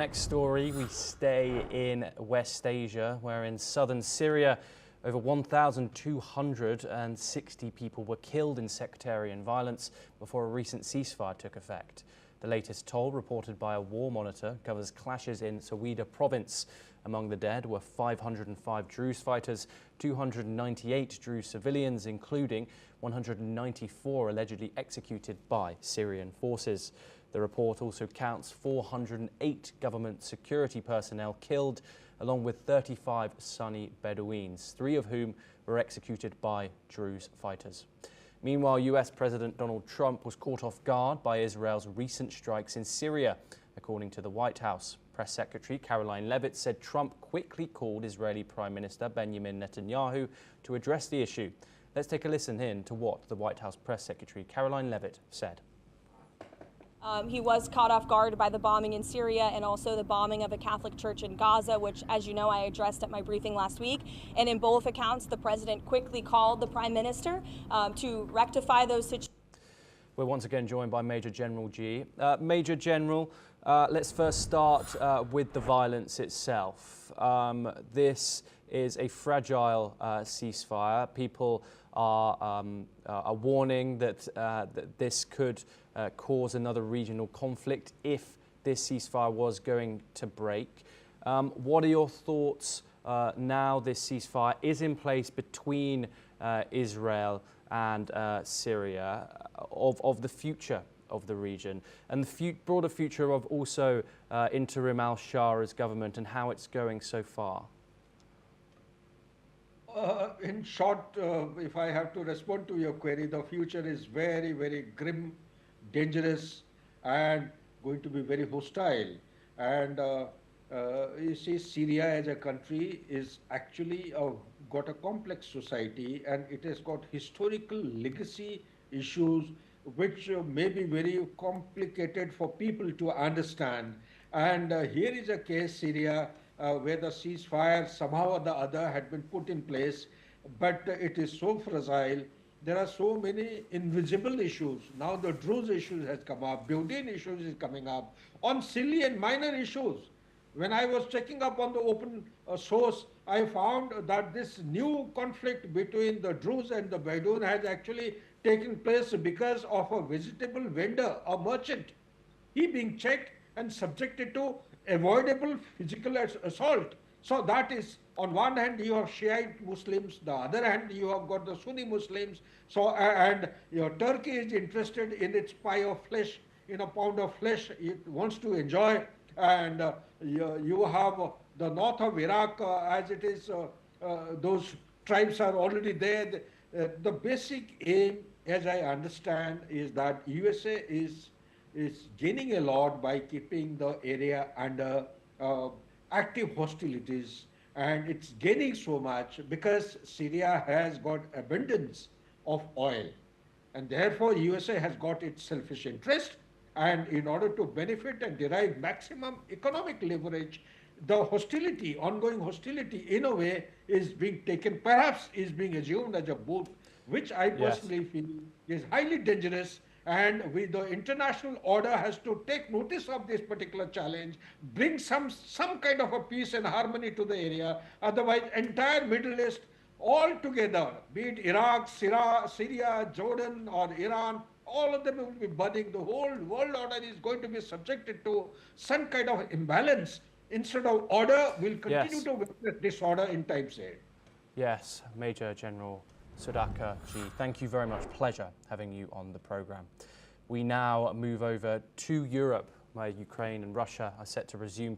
Next story, we stay in West Asia, where in southern Syria, over 1,260 people were killed in sectarian violence before a recent ceasefire took effect. The latest toll, reported by a war monitor, covers clashes in Sawida province. Among the dead were 505 Druze fighters, 298 Druze civilians, including 194 allegedly executed by Syrian forces. The report also counts 408 government security personnel killed, along with 35 Sunni Bedouins, 3 of whom were executed by Druze fighters. Meanwhile, US President Donald Trump was caught off guard by Israel's recent strikes in Syria. According to the White House, Press Secretary Caroline Leavitt said Trump quickly called Israeli Prime Minister Benjamin Netanyahu to address the issue. Let's take a listen in to what the White House Press Secretary Caroline Leavitt said. He was caught off guard by the bombing in Syria and also the bombing of a Catholic church in Gaza, which, as you know, I addressed at my briefing last week. And in both accounts, the president quickly called the prime minister to rectify those situations. We're once again joined by Major General G. Major General, let's first start with the violence itself. This is a fragile ceasefire. People are warning that this could cause another regional conflict if this ceasefire was going to break. What are your thoughts now this ceasefire is in place between Israel and Syria of the future of the region and the broader future of also interim al-Shara's government and how it's going so far? In short, if I have to respond to your query, the future is very, very grim, dangerous, and going to be very hostile. And you see, Syria as a country is actually got a complex society, and it has got historical legacy issues which may be very complicated for people to understand. And here is a case, Syria, where the ceasefire somehow or the other had been put in place, but it is so fragile. There are so many invisible issues. Now the Druze issues has come up, Bedouin issues is coming up, on silly and minor issues. When I was checking up on the open source, I found that this new conflict between the Druze and the Bedouin has actually taken place because of a vegetable vendor, a merchant. He being checked and subjected to avoidable physical assault. So that is, on one hand you have Shiite Muslims, the other hand you have got the Sunni Muslims. So and your Turkey is interested in its pie of flesh, in a pound of flesh it wants to enjoy, and you have the north of Iraq as it is. Those tribes are already there. The basic aim, as I understand, is that USA is gaining a lot by keeping the area under active hostilities, and it's gaining so much because Syria has got abundance of oil, and therefore USA has got its selfish interest, and in order to benefit and derive maximum economic leverage, the hostility, ongoing hostility in a way is being taken, perhaps is being assumed as a boon, which I personally feel is highly dangerous. And the international order has to take notice of this particular challenge, bring some kind of a peace and harmony to the area. Otherwise, entire Middle East all together, be it Iraq, Syria, Jordan or Iran, all of them will be burning. The whole world order is going to be subjected to some kind of imbalance. Instead of order, we'll continue to witness disorder in times ahead. Yes, Major General Sudhakar G, thank you very much. Pleasure having you on the program. We now move over to Europe, where Ukraine and Russia are set to resume